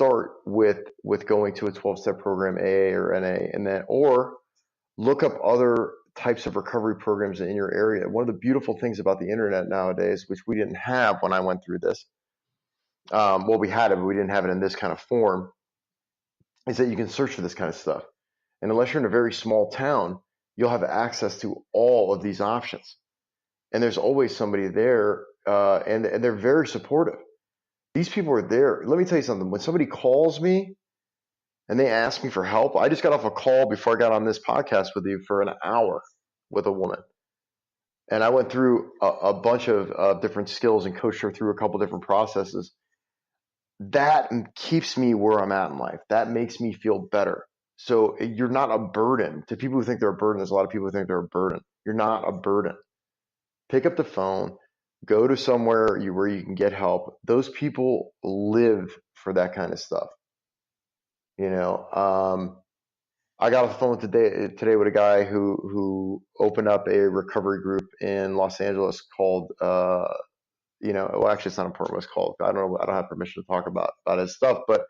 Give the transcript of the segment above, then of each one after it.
start with going to a 12-step program, AA or NA, and then or look up other types of recovery programs in your area. One of the beautiful things about the internet nowadays, which we didn't have when I went through this, well, we had it, but we didn't have it in this kind of form, is that you can search for this kind of stuff. And unless you're in a very small town, you'll have access to all of these options. And there's always somebody there, and they're very supportive. These people are there. Let me tell you something. When somebody calls me and they ask me for help, I just got off a call before I got on this podcast with you for an hour with a woman. And I went through a bunch of different skills and coached her through a couple different processes. That keeps me where I'm at in life. That makes me feel better. So you're not a burden. To people who think they're a burden, there's a lot of people who think they're a burden. You're not a burden. Pick up the phone, go to somewhere where you can get help. Those people live for that kind of stuff. You know, I got off the phone today with a guy who opened up a recovery group in Los Angeles called, well, actually it's not important what it's called. I don't know. I don't have permission to talk about his stuff, but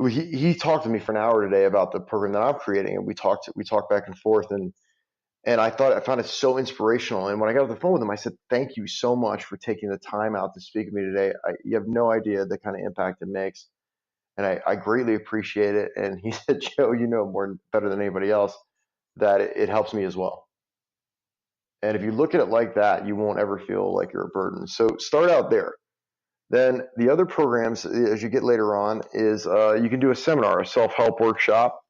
he talked to me for an hour today about the program that I'm creating, and we talked back and forth, and I found it so inspirational. And when I got off the phone with him, I said, "Thank you so much for taking the time out to speak with me today. You have no idea the kind of impact it makes, and I greatly appreciate it." And he said, "Joe, you know better than anybody else that it helps me as well." And if you look at it like that, you won't ever feel like you're a burden. So start out there. Then the other programs, as you get later on, is you can do a seminar, a self-help workshop.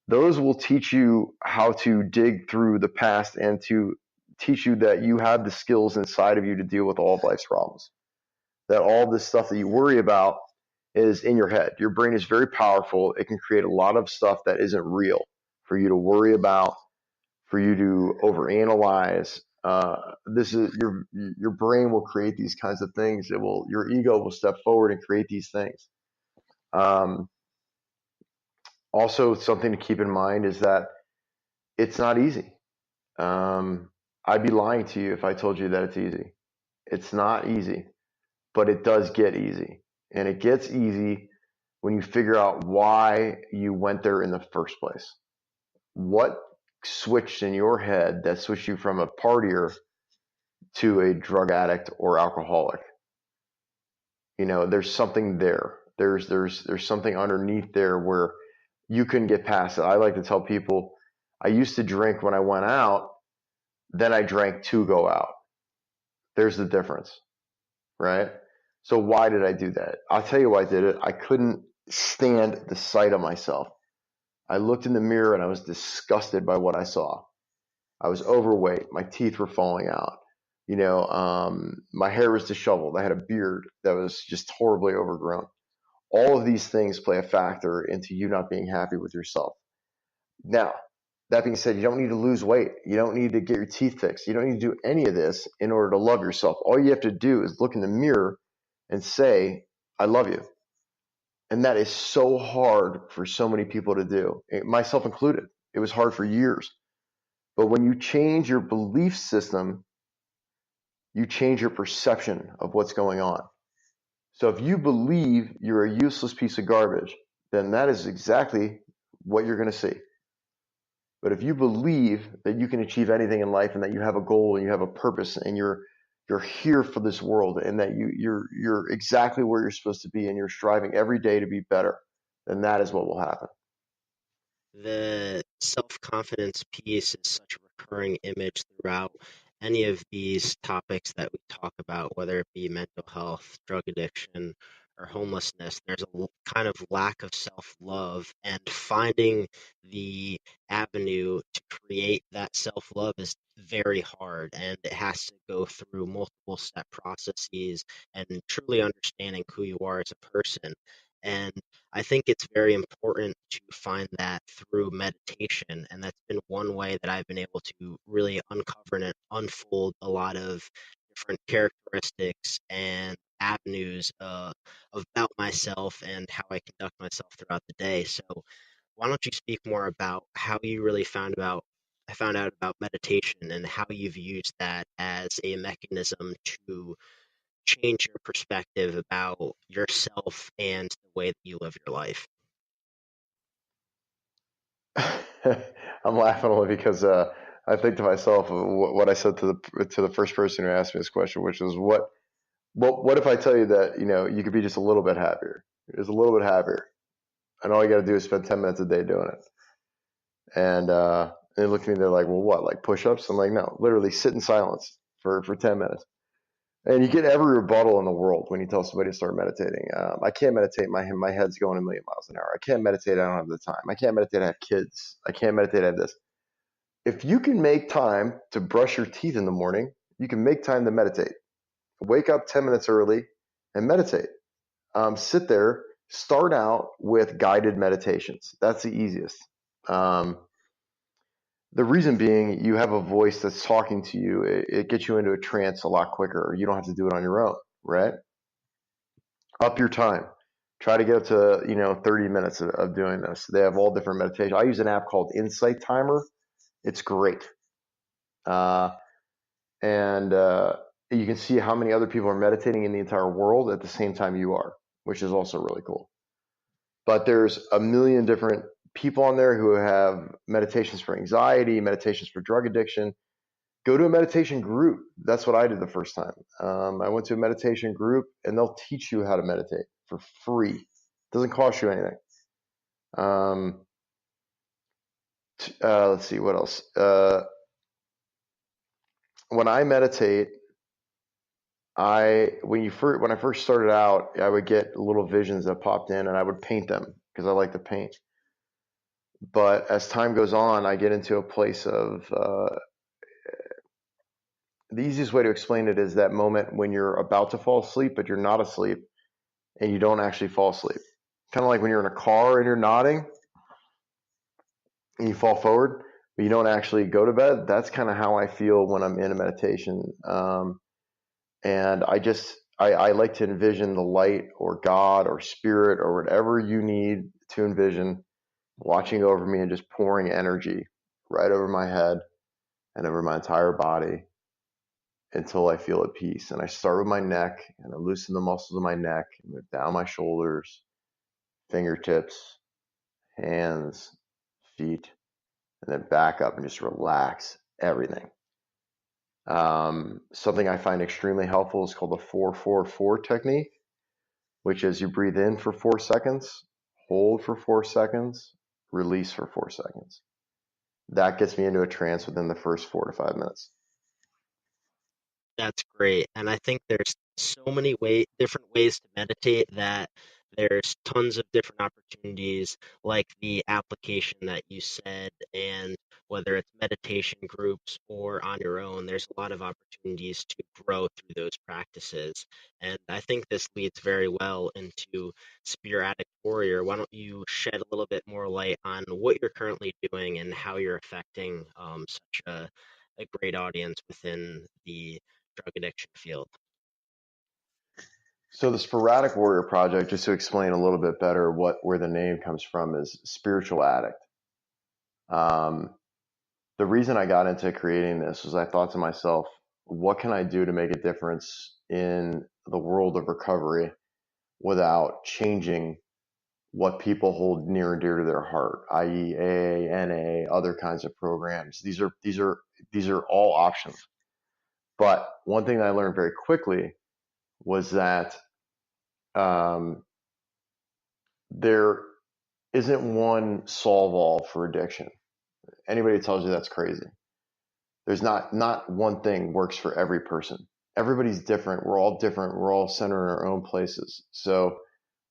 Those will teach you how to dig through the past and to teach you that you have the skills inside of you to deal with all of life's problems. That all this stuff that you worry about is in your head. Your brain is very powerful. It can create a lot of stuff that isn't real for you to worry about, for you to overanalyze. This is your brain will create these kinds of things. Your ego will step forward and create these things. Also, something to keep in mind is that it's not easy. I'd be lying to you if I told you that it's easy. It's not easy, but it does get easy. And it gets easy when you figure out why you went there in the first place. What switched in your head that switched you from a partier to a drug addict or alcoholic? You know, there's something there. There's something underneath there where you couldn't get past it. I like to tell people, I used to drink when I went out, then I drank to go out. There's the difference, right? So why did I do that? I'll tell you why I did it. I couldn't stand the sight of myself. I looked in the mirror and I was disgusted by what I saw. I was overweight. My teeth were falling out. My hair was disheveled. I had a beard that was just horribly overgrown. All of these things play a factor into you not being happy with yourself. Now, that being said, you don't need to lose weight. You don't need to get your teeth fixed. You don't need to do any of this in order to love yourself. All you have to do is look in the mirror and say, I love you. And that is so hard for so many people to do, myself included. It was hard for years. But when you change your belief system, you change your perception of what's going on. So if you believe you're a useless piece of garbage, then that is exactly what you're going to see. But if you believe that you can achieve anything in life and that you have a goal and you have a purpose and you're here for this world and that you're exactly where you're supposed to be and you're striving every day to be better, then that is what will happen. The self-confidence piece is such a recurring image throughout any of these topics that we talk about, whether it be mental health, drug addiction, or homelessness. There's a kind of lack of self-love, and finding the avenue to create that self-love is very hard, and it has to go through multiple step processes and truly understanding who you are as a person. And I think it's very important to find that through meditation. And that's been one way that I've been able to really uncover and unfold a lot of different characteristics and avenues about myself and how I conduct myself throughout the day. So why don't you speak more about how you really found out about meditation and how you've used that as a mechanism to change your perspective about yourself and the way that you live your life? I'm laughing only because I think to myself what I said to the first person who asked me this question, which is what if I tell you that you could be just a little bit happier, just a little bit happier, and all you got to do is spend 10 minutes a day doing it. And they look at me, they're like, well, what, like push-ups? I'm like, no, literally sit in silence for 10 minutes. And you get every rebuttal in the world when you tell somebody to start meditating. I can't meditate. My head's going a million miles an hour. I can't meditate. I don't have the time. I can't meditate. I have kids. I can't meditate. I have this. If you can make time to brush your teeth in the morning, you can make time to meditate. Wake up 10 minutes early and meditate. Sit there. Start out with guided meditations. That's the easiest. The reason being, you have a voice that's talking to you. It gets you into a trance a lot quicker. You don't have to do it on your own, right? Up your time. Try to get up to 30 minutes of doing this. They have all different meditations. I use an app called Insight Timer. It's great, and you can see how many other people are meditating in the entire world at the same time you are, which is also really cool. But there's a million different people on there who have meditations for anxiety, meditations for drug addiction. Go to a meditation group. That's what I did the first time. I went to a meditation group, and they'll teach you how to meditate for free. It doesn't cost you anything. Let's see what else. When I meditate, when I first started out, I would get little visions that popped in, and I would paint them because I like to paint. But as time goes on, I get into a place of the easiest way to explain it is that moment when you're about to fall asleep, but you're not asleep, and you don't actually fall asleep. Kind of like when you're in a car and you're nodding and you fall forward, but you don't actually go to bed. That's kind of how I feel when I'm in a meditation. And I like to envision the light or God or spirit or whatever you need to envision watching over me and just pouring energy right over my head and over my entire body until I feel at peace. And I start with my neck, and I loosen the muscles of my neck, and move down my shoulders, fingertips, hands, feet, and then back up and just relax everything. Something I find extremely helpful is called the 4-4-4 technique, which is you breathe in for 4 seconds, hold for 4 seconds, release for 4 seconds. That gets me into a trance within the first 4 to 5 minutes. That's great. And I think there's so many different ways to meditate that there's tons of different opportunities, like the application that you said, and whether it's meditation groups or on your own, there's a lot of opportunities to grow through those practices. And I think this leads very well into Spiraddict Warrior. Why don't you shed a little bit more light on what you're currently doing and how you're affecting such a great audience within the drug addiction field? So the Sporadic Warrior project, just to explain a little bit better where the name comes from, is spiritual addict. The reason I got into creating this was I thought to myself, what can I do to make a difference in the world of recovery without changing what people hold near and dear to their heart, i.e., AA, NA, other kinds of programs. These are all options. But one thing that I learned very quickly was that there isn't one solve all for addiction. Anybody tells you that's crazy. There's not one thing works for every person. Everybody's different. We're all different. We're all centered in our own places. So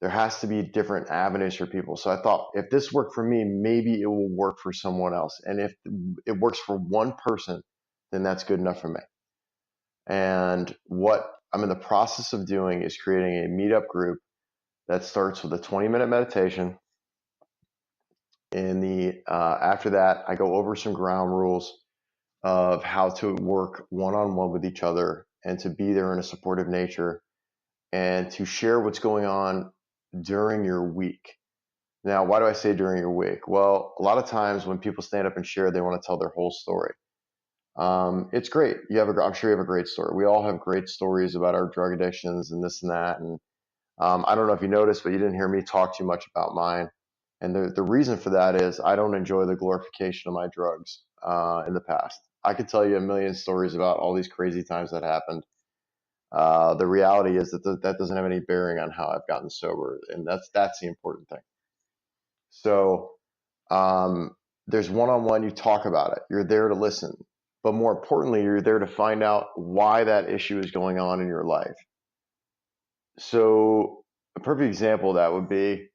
there has to be different avenues for people. So I thought, if this worked for me, maybe it will work for someone else. And if it works for one person, then that's good enough for me. And what I'm in the process of doing is creating a meetup group that starts with a 20-minute meditation. After that, I go over some ground rules of how to work one-on-one with each other and to be there in a supportive nature and to share what's going on during your week. Now, why do I say during your week? Well, a lot of times when people stand up and share, they want to tell their whole story. It's great. I'm sure you have a great story. We all have great stories about our drug addictions and this and that. And I don't know if you noticed, but you didn't hear me talk too much about mine. And the reason for that is I don't enjoy the glorification of my drugs in the past. I could tell you a million stories about all these crazy times that happened. The reality is that that doesn't have any bearing on how I've gotten sober, and that's the important thing. So um, there's one-on-one. You talk about it. You're there to listen, but more importantly, you're there to find out why that issue is going on in your life. So a perfect example of that would be,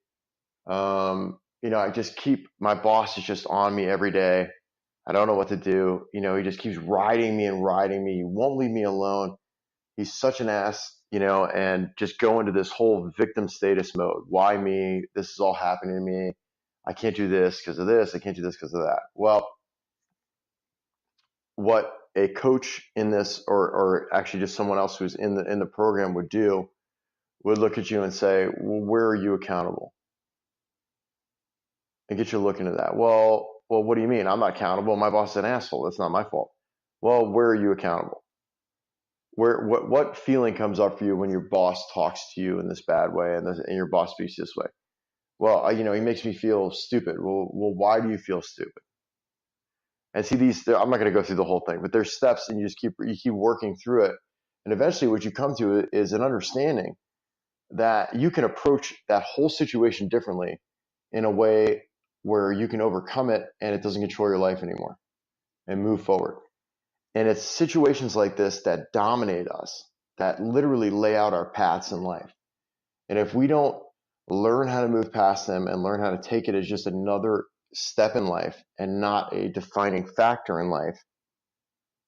I just keep my boss is just on me every day. I don't know what to do. He just keeps riding me and riding me. He won't leave me alone. He's such an ass, and just go into this whole victim status mode. Why me? This is all happening to me. I can't do this because of this. I can't do this because of that. Well, what a coach in this, or actually just someone else who's in the program would do, would look at you and say, well, where are you accountable? And get you looking at that. Well, what do you mean? I'm not accountable. My boss is an asshole. That's not my fault. Well, where are you accountable? What feeling comes up for you when your boss talks to you in this bad way and your boss speaks this way? Well, he makes me feel stupid. Well, why do you feel stupid? And see I'm not going to go through the whole thing, but there's steps, and you keep working through it, and eventually what you come to is an understanding that you can approach that whole situation differently in a way where you can overcome it and it doesn't control your life anymore and move forward. And it's situations like this that dominate us, that literally lay out our paths in life. And if we don't learn how to move past them and learn how to take it as just another step in life and not a defining factor in life,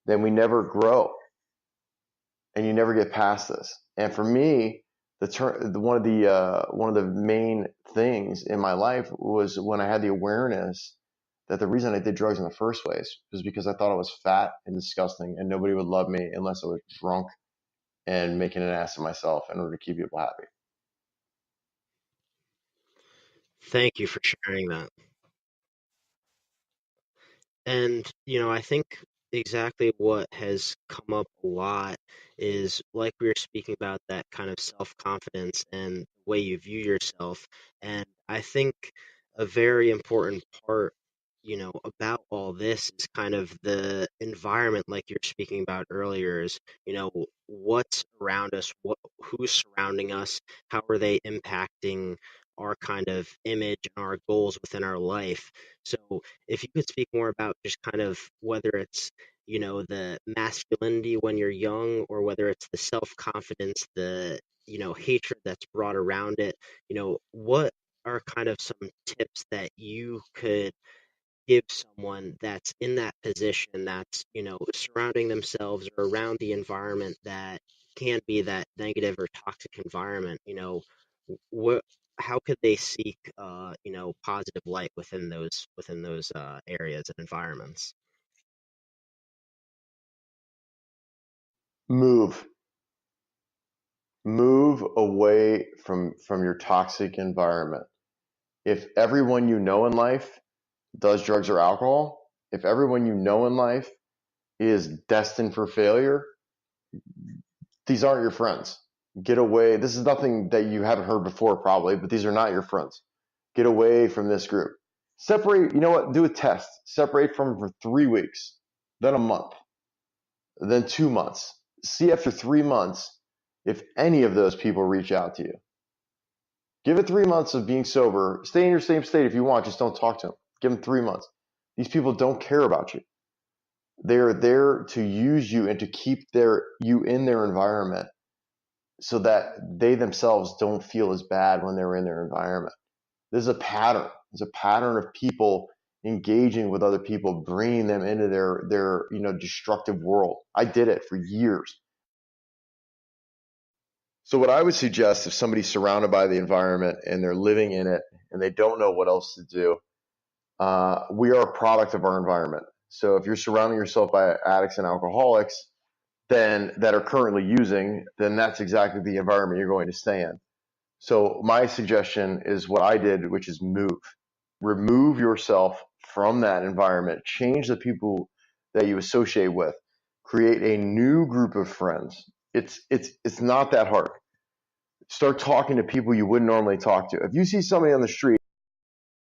then we never grow and you never get past this. And for me, one of the main things in my life was when I had the awareness that the reason I did drugs in the first place was because I thought I was fat and disgusting and nobody would love me unless I was drunk and making an ass of myself in order to keep people happy. Thank you for sharing that. And, I think exactly what has come up a lot is like we were speaking about, that kind of self-confidence and the way you view yourself. And I think a very important part, about all this is kind of the environment, like you're speaking about earlier, is, what's around us, who's surrounding us, how are they impacting our kind of image and our goals within our life. So if you could speak more about just kind of whether it's, the masculinity when you're young, or whether it's the self-confidence, the, hatred that's brought around it, what are kind of some tips that you could give someone that's in that position, that's, surrounding themselves or around the environment that can be that negative or toxic environment, what how could they seek positive light within those areas and environments? Move, move away from your toxic environment. If everyone you know in life does drugs or alcohol, if everyone you know in life is destined for failure, these aren't your friends. Get away. This is nothing that you haven't heard before, probably, but these are not your friends. Get away from this group. Separate. You know what? Do a test. Separate from them for 3 weeks, then a month, then 2 months. See after 3 months if any of those people reach out to you. Give it 3 months of being sober. Stay in your same state if you want. Just don't talk to them. Give them 3 months. These people don't care about you. They're there to use you and to keep you in their environment so that they themselves don't feel as bad when they're in their environment. There's a pattern. There's a pattern of people engaging with other people, bringing them into their destructive world. I did it for years. So what I would suggest, if somebody's surrounded by the environment and they're living in it and they don't know what else to do, we are a product of our environment. So if you're surrounding yourself by addicts and alcoholics, then that are currently using, then that's exactly the environment you're going to stay in. So my suggestion is what I did, which is move. Remove yourself from that environment. Change the people that you associate with. Create a new group of friends. It's not that hard. Start talking to people you wouldn't normally talk to. If you see somebody on the street